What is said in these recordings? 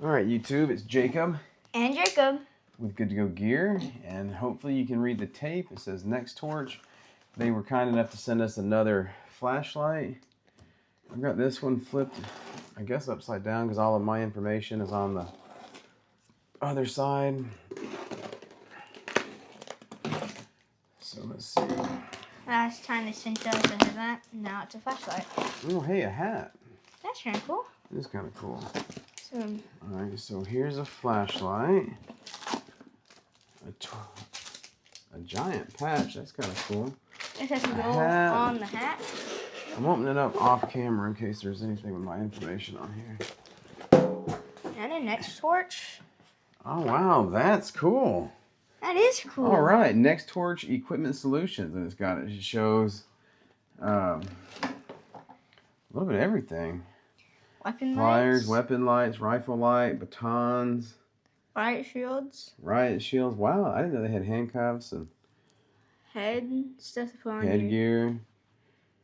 Alright YouTube, it's Jacob. And Jacob. With Good To Go Gear, and hopefully you can read the tape. It says NEXTORCH. They were kind enough to send us another flashlight. I've got this one flipped, I guess upside down, because all of my information is on the other side. So let's see. Last time they sent us a hat, now it's a flashlight. Oh hey, a hat. That's kind of cool. It is kind of cool. So, alright, so here's a flashlight. A giant patch, that's kind of cool. it has to go on the hat. I'm opening it up off camera in case there's anything with my information on here. And a NEXTORCH. Oh wow, that's cool. That is cool. All right, NEXTORCH Equipment Solutions, and it shows a little bit of everything. Weapon Pliers, lights. weapon lights, rifle light, batons. Riot shields. Riot shields. Wow, I didn't know they had handcuffs and Head stuff to put on headgear. your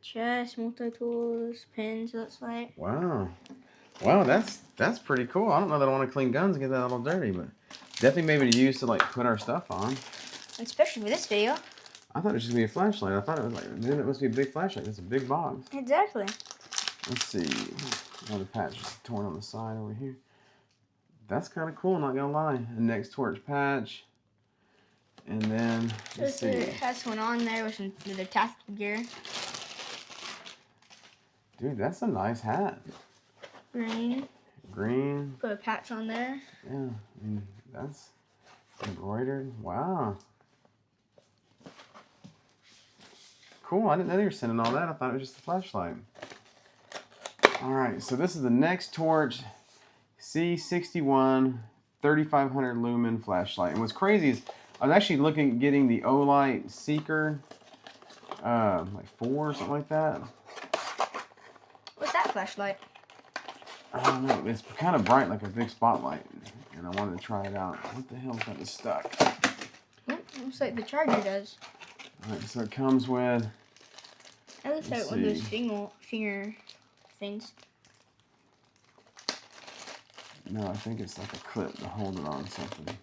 chest, multi-tools, pins, looks like. Wow. Wow, that's pretty cool. I don't know that I want to clean guns and get that all dirty, but definitely maybe to use to like put our stuff on. Especially for this video. I thought it was just gonna be a flashlight. I thought it was like, then it must be a big flashlight. That's a big box. Exactly. Let's see. Oh, the patch is torn on the side over here. That's kind of cool, not gonna lie. A NEXTORCH patch. And then, let's see. It has one on there with the tactical gear. Dude, that's a nice hat. Green. Green. Put a patch on there. Yeah, I mean, that's embroidered. Wow. Cool, I didn't know they were sending all that. I thought it was just a flashlight. Alright, so this is the NEXTORCH C61 3500 lumen flashlight. And what's crazy is I was actually looking at getting the Olight Seeker like 4 or something like that. What's that flashlight? I don't know, it's kind of bright like a big spotlight, and I wanted to try it out. What the hell's got this stuck? Oh, looks like the charger does. Alright, so it comes with... It looks like one of those finger things. No, I think it's like a clip to hold it on something.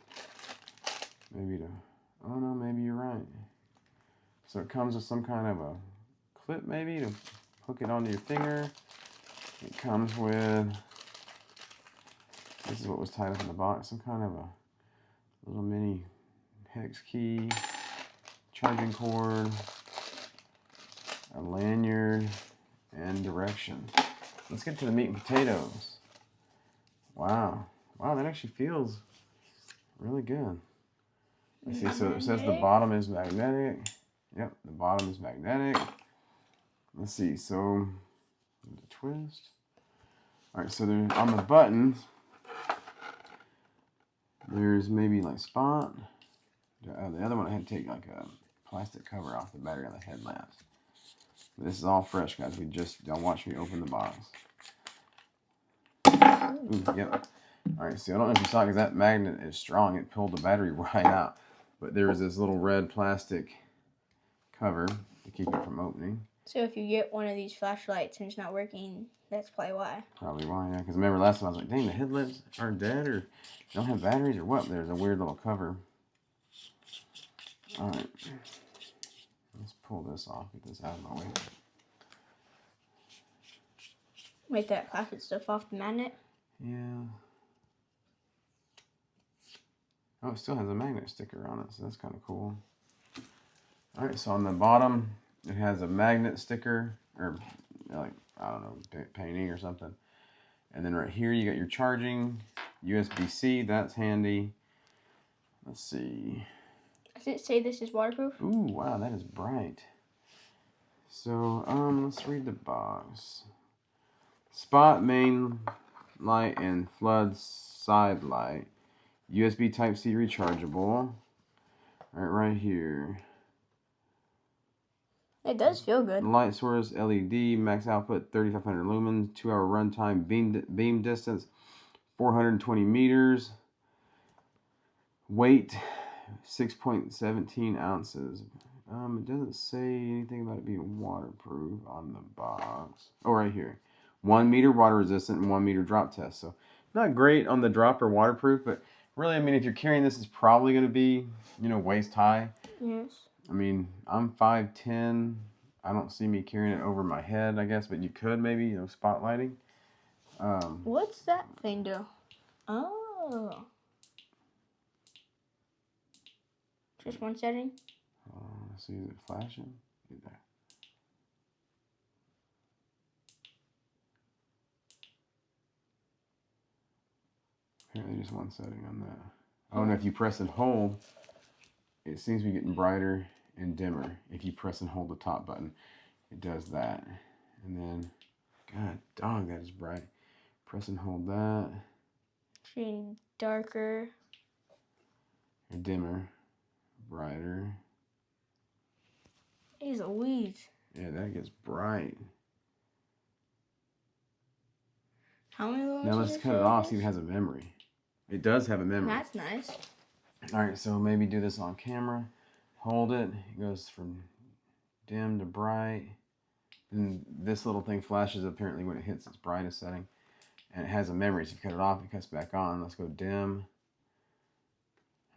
Maybe to... Oh no, maybe you're right. So it comes with some kind of a clip maybe to hook it onto your finger. It comes with... This is what was tied up in the box. Some kind of a little mini hex key, charging cord, a lanyard, and directions. Let's get to the meat and potatoes. Wow. Wow, that actually feels really good. Let's see, so it says the bottom is magnetic. Yep, the bottom is magnetic. Let's see, so the twist. Alright, so there's on the buttons, there's maybe like spot. The other one I had to take like a plastic cover off the battery on the headlamps. This is all fresh, guys. Don't watch me open the box. Ooh, yep. Alright, see, I don't know if you saw it because that magnet is strong. It pulled the battery right out. But there was this little red plastic cover to keep it from opening. So if you get one of these flashlights and it's not working, that's probably why. Probably why, yeah. Because remember last time I was like, dang, the headlamps are dead or don't have batteries or what? There's a weird little cover. Alright. Let's pull this off, get this out of my way. Make that plastic stuff off the magnet. Yeah. Oh, it still has a magnet sticker on it, so that's kind of cool. Alright, so on the bottom, it has a magnet sticker, or like, I don't know, painting or something. And then right here, you got your charging, USB-C, that's handy. Let's see. Does it say this is waterproof? Ooh, wow, that is bright. So, let's read the box. Spot main light and flood side light. USB Type-C rechargeable. Right here. It does feel good. Light source LED, max output 3500 lumens, 2-hour runtime, beam distance 420 meters. Weight 6.17 ounces. It doesn't say anything about it being waterproof on the box. Oh, right here. 1 meter water resistant and 1 meter drop test. So not great on the drop or waterproof, but really, I mean, if you're carrying this, it's probably going to be, you know, waist high. Yes. I mean, I'm 5'10". I don't see me carrying it over my head, I guess, but you could maybe, you know, spotlighting. What's that thing do? Oh. Just one setting? Let's see, is it flashing? There. Apparently just one setting on that. Oh, and if you press and hold, it seems to be getting brighter and dimmer. If you press and hold the top button, it does that. And then, god dog, that is bright. Press and hold that. Getting darker. Or dimmer. Brighter. He's a weed. Yeah, that gets bright. How many lumens? Now let's cut it off, see if it has a memory. It does have a memory. That's nice. Alright, so maybe do this on camera. Hold it. It goes from dim to bright. And this little thing flashes apparently when it hits its brightest setting. And it has a memory, so you cut it off, it cuts back on. Let's go dim.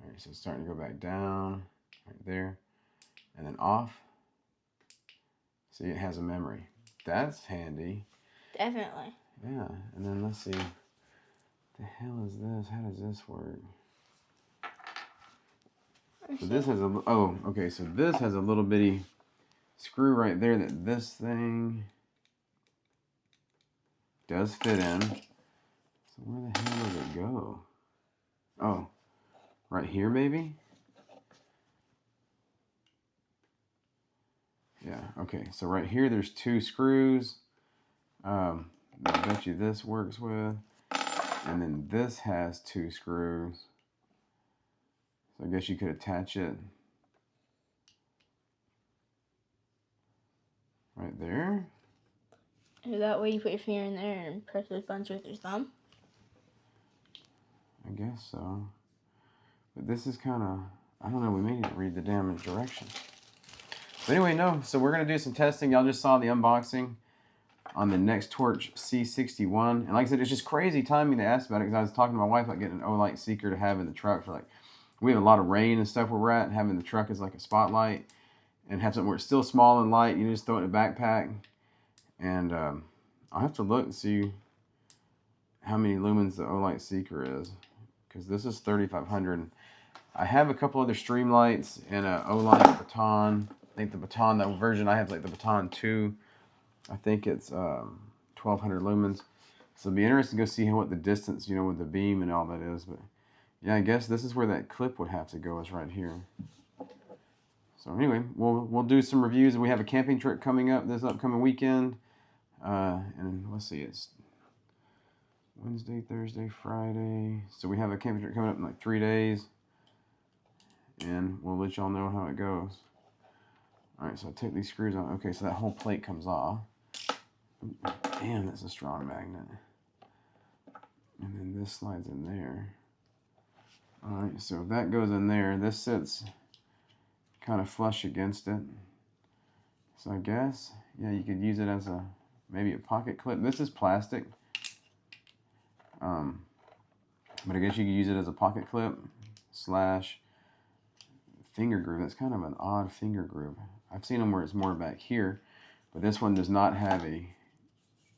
Alright, so it's starting to go back down. Right there. And then off. See, it has a memory. That's handy. Definitely. Yeah, and then let's see. What the hell is this? How does this work? So this has a, oh, okay, so this has a little bitty screw right there that this thing does fit in. So where the hell does it go? Oh, right here maybe? Yeah, okay, so right here there's two screws. I bet you this works with. And then this has two screws. So I guess you could attach it right there. So that way you put your finger in there and press those buttons with your thumb? I guess so. But this is kind of, I don't know, we may need to read the damn directions. But anyway, no, so we're going to do some testing. Y'all just saw the unboxing on the NEXTORCH C61. And like I said, it's just crazy timing to ask about it because I was talking to my wife about getting an O-Light Seeker to have in the truck for like, we have a lot of rain and stuff where we're at, and having the truck as like a spotlight and have something where it's still small and light. You just throw it in a backpack. And I'll have to look and see how many lumens the O-Light Seeker is because this is 3500. I have a couple other stream lights and a O-Light Baton. I think the Baton, that version I have is like the Baton 2. I think it's 1200 lumens. So it'll be interesting to go see what the distance, you know, with the beam and all that is. But yeah, I guess this is where that clip would have to go, is right here. So anyway, we'll do some reviews. We have a camping trip coming up this upcoming weekend. And let's see, it's Wednesday, Thursday, Friday. So we have a camping trip coming up in like 3 days. And we'll let y'all know how it goes. Alright, so I'll take these screws out. Okay, so that whole plate comes off. Ooh, damn, that's a strong magnet. And then this slides in there. Alright, so if that goes in there, this sits kind of flush against it. So I guess, yeah, you could use it as a, maybe a pocket clip. This is plastic. But I guess you could use it as a pocket clip slash finger groove. That's kind of an odd finger groove. I've seen them where it's more back here, but this one does not have a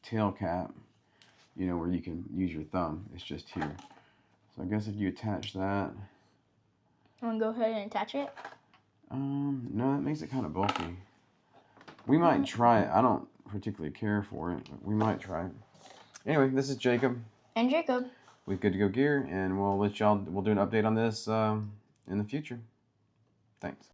tail cap, you know, where you can use your thumb. It's just here. So I guess if you attach that. You want to go ahead and attach it? No, that makes it kind of bulky. We might try it. I don't particularly care for it, but we might try it. Anyway, this is Jacob. And Jacob. With Good to Go Gear, and we'll do an update on this in the future. Thanks.